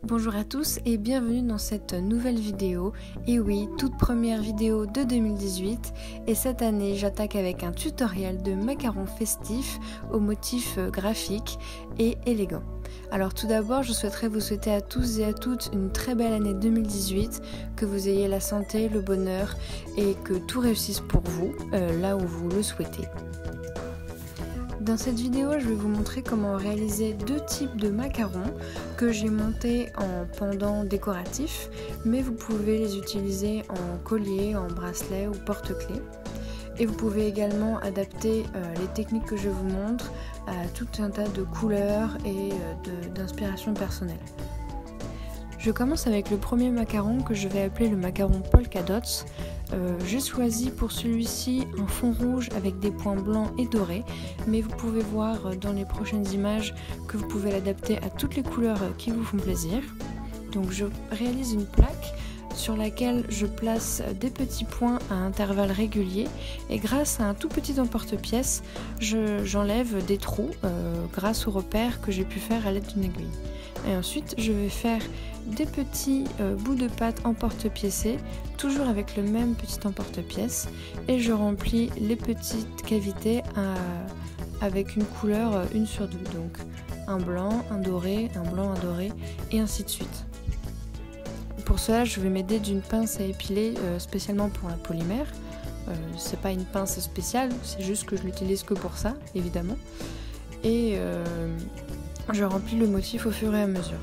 Bonjour à tous et bienvenue dans cette nouvelle vidéo. Et oui, toute première vidéo de 2018 et cette année j'attaque avec un tutoriel de macarons festifs au motif graphique et élégant. Alors tout d'abord je souhaiterais vous souhaiter à tous et à toutes une très belle année 2018, que vous ayez la santé, le bonheur et que tout réussisse pour vous là où vous le souhaitez. Dans cette vidéo, je vais vous montrer comment réaliser deux types de macarons que j'ai montés en pendant décoratif, mais vous pouvez les utiliser en collier, en bracelet ou porte-clés. Et vous pouvez également adapter les techniques que je vous montre à tout un tas de couleurs et d'inspiration personnelle. Je commence avec le premier macaron que je vais appeler le macaron polka dots. J'ai choisi pour celui-ci un fond rouge avec des points blancs et dorés, mais vous pouvez voir dans les prochaines images que vous pouvez l'adapter à toutes les couleurs qui vous font plaisir. Donc je réalise une plaque sur laquelle je place des petits points à intervalles réguliers et grâce à un tout petit emporte-pièce, j'enlève des trous grâce aux repères que j'ai pu faire à l'aide d'une aiguille. Et ensuite je vais faire des petits bouts de pâte emporte-piècés, toujours avec le même petit emporte-pièce, et je remplis les petites cavités avec une couleur une sur deux, donc un blanc, un doré, un blanc, un doré, et ainsi de suite. Pour cela, je vais m'aider d'une pince à épiler spécialement pour la polymère. C'est pas une pince spéciale, c'est juste que je l'utilise que pour ça, évidemment. Et je remplis le motif au fur et à mesure.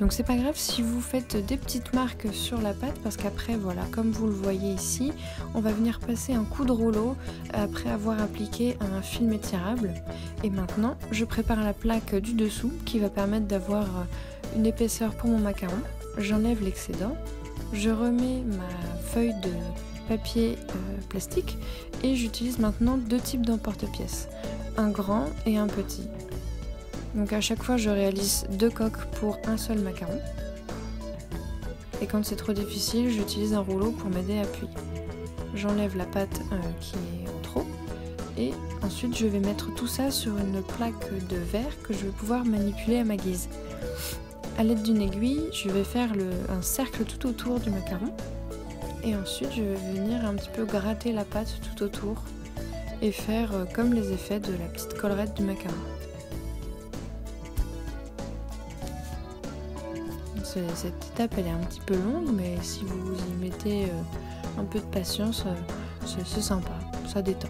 Donc c'est pas grave si vous faites des petites marques sur la pâte, parce qu'après voilà, comme vous le voyez ici, on va venir passer un coup de rouleau après avoir appliqué un film étirable. Et maintenant je prépare la plaque du dessous qui va permettre d'avoir une épaisseur pour mon macaron. J'enlève l'excédent, je remets ma feuille de papier plastique et j'utilise maintenant deux types d'emporte-pièces, un grand et un petit. Donc à chaque fois je réalise deux coques pour un seul macaron. Et quand c'est trop difficile, j'utilise un rouleau pour m'aider à appuyer. J'enlève la pâte qui est en trop et ensuite je vais mettre tout ça sur une plaque de verre que je vais pouvoir manipuler à ma guise. À l'aide d'une aiguille, je vais faire un cercle tout autour du macaron et ensuite je vais venir un petit peu gratter la pâte tout autour et faire comme les effets de la petite collerette du macaron. Cette étape elle est un petit peu longue, mais si vous y mettez un peu de patience, c'est sympa, ça détend.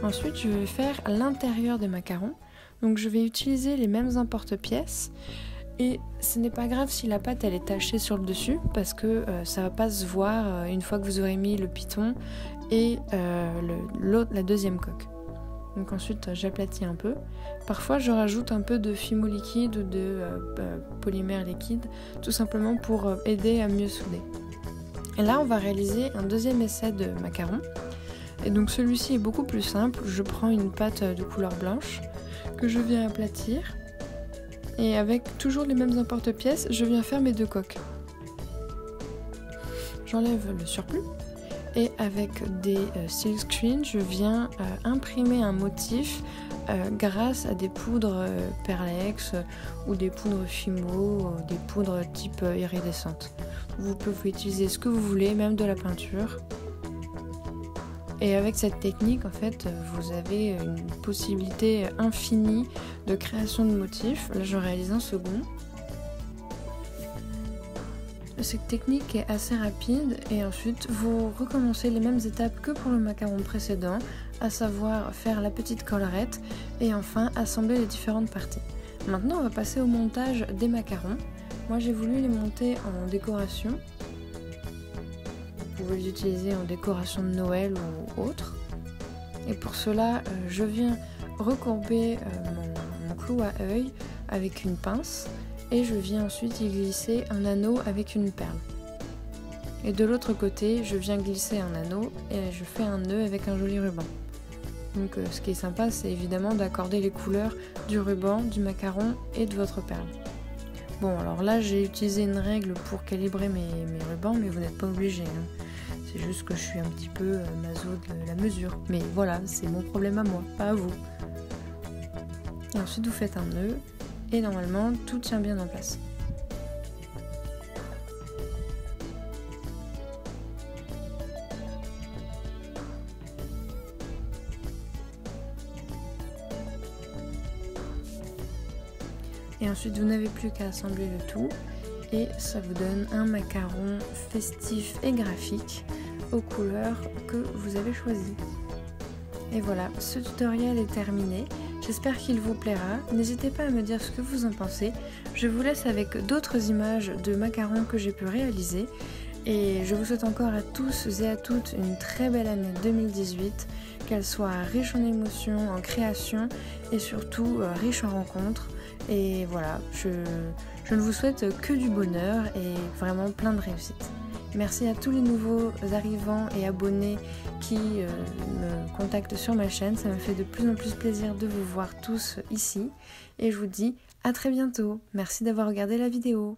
Ensuite je vais faire l'intérieur des macarons, donc je vais utiliser les mêmes emporte-pièces et ce n'est pas grave si la pâte elle est tachée sur le dessus, parce que ça va pas se voir une fois que vous aurez mis le piton et la deuxième coque. Donc ensuite j'aplatis un peu. Parfois je rajoute un peu de fimo liquide ou de polymère liquide, tout simplement pour aider à mieux souder. Et là on va réaliser un deuxième essai de macaron. Et donc celui-ci est beaucoup plus simple. Je prends une pâte de couleur blanche que je viens aplatir. Et avec toujours les mêmes emporte-pièces, je viens faire mes deux coques. J'enlève le surplus. Et avec des silkscreen, je viens imprimer un motif grâce à des poudres Perlex ou des poudres Fimo, des poudres type iridescente. Vous pouvez utiliser ce que vous voulez, même de la peinture. Et avec cette technique, en fait, vous avez une possibilité infinie de création de motifs. Là, je réalise un second. Cette technique est assez rapide et ensuite vous recommencez les mêmes étapes que pour le macaron précédent, à savoir faire la petite collerette et enfin assembler les différentes parties. Maintenant on va passer au montage des macarons. Moi j'ai voulu les monter en décoration. Vous pouvez les utiliser en décoration de Noël ou autre. Et pour cela je viens recourber mon clou à œil avec une pince. Et je viens ensuite y glisser un anneau avec une perle. Et de l'autre côté, je viens glisser un anneau et je fais un nœud avec un joli ruban. Donc ce qui est sympa, c'est évidemment d'accorder les couleurs du ruban, du macaron et de votre perle. Bon, alors là, j'ai utilisé une règle pour calibrer mes rubans, mais vous n'êtes pas obligé. C'est juste que je suis un petit peu maso de la mesure. Mais voilà, c'est mon problème à moi, pas à vous. Et ensuite vous faites un nœud et normalement tout tient bien en place. Et ensuite vous n'avez plus qu'à assembler le tout et ça vous donne un macaron festif et graphique aux couleurs que vous avez choisies. Et voilà, ce tutoriel est terminé. J'espère qu'il vous plaira. N'hésitez pas à me dire ce que vous en pensez. Je vous laisse avec d'autres images de macarons que j'ai pu réaliser. Et je vous souhaite encore à tous et à toutes une très belle année 2018. Qu'elle soit riche en émotions, en création et surtout riche en rencontres. Et voilà, je ne vous souhaite que du bonheur et vraiment plein de réussite. Merci à tous les nouveaux arrivants et abonnés qui me contactent sur ma chaîne. Ça me fait de plus en plus plaisir de vous voir tous ici. Et je vous dis à très bientôt. Merci d'avoir regardé la vidéo.